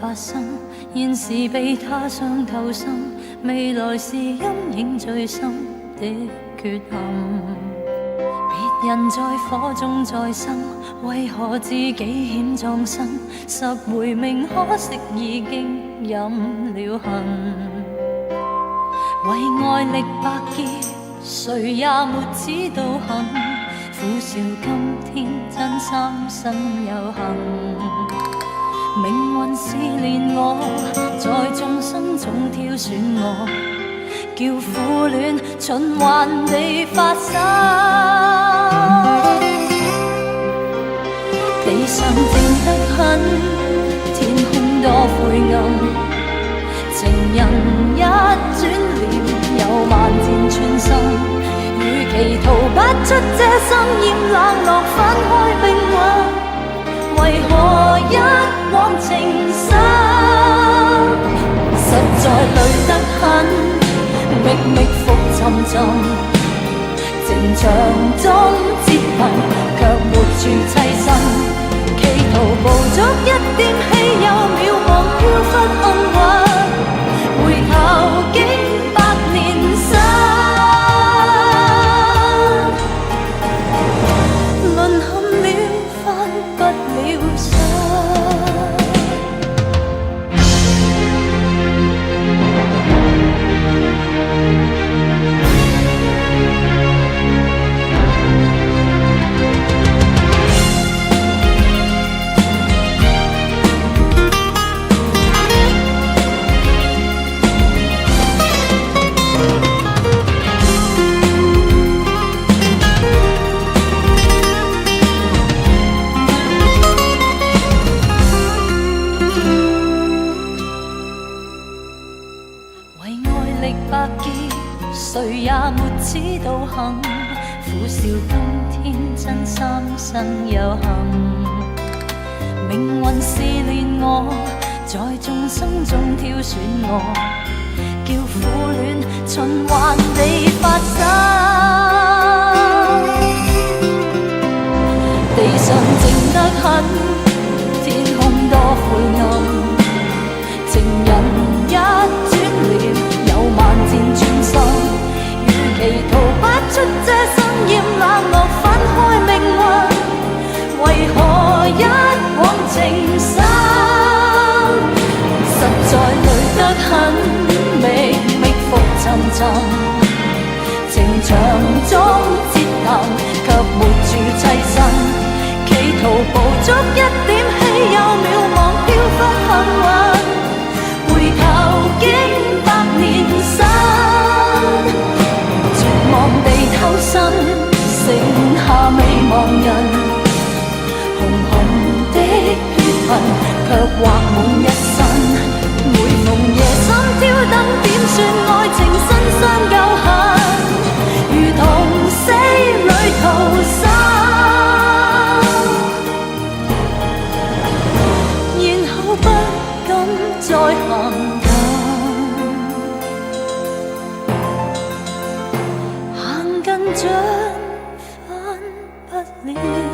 發生，現時被他傷透心，未來是陰影最深的缺陷。別人在火中再生，為何自己險葬身？拾回命可惜已經飲了恨。為愛力百結，誰也沒知道恨。苦笑今天真三生有幸。命運試煉我，在眾生中挑選我，叫苦戀循環地發生。地上靜得很，天空多灰暗。情人一轉臉，有萬箭穿心。與其逃不出這生厭冷落，分開冰溫，為何一往情深？實在累得很，覓覓復尋尋，情場中折騰，卻沒處棲身。企圖捕捉一點稀有渺茫飄忽暗雲，回頭經百年身。誰也沒知道幸，苦笑今天真三生有幸。命運試煉我，在眾生中挑選我，叫苦戀循環地發生。地上靜得很，天空多灰暗。情人一轉臉，有萬箭穿心。企逃不出這生厭冷落，分開命運，為何一往情深？實在累得很，覓覓復尋尋，情場中折騰，卻沒處棲身。企圖捕捉一點稀有渺茫飄忽幸運，回頭經百年身。望地偷生，剩下未忘人。紅紅的血痕，卻畫滿一身。每逢夜深挑燈點算愛情新傷舊痕，如同死裏逃生，然後不敢再行。盡分不了。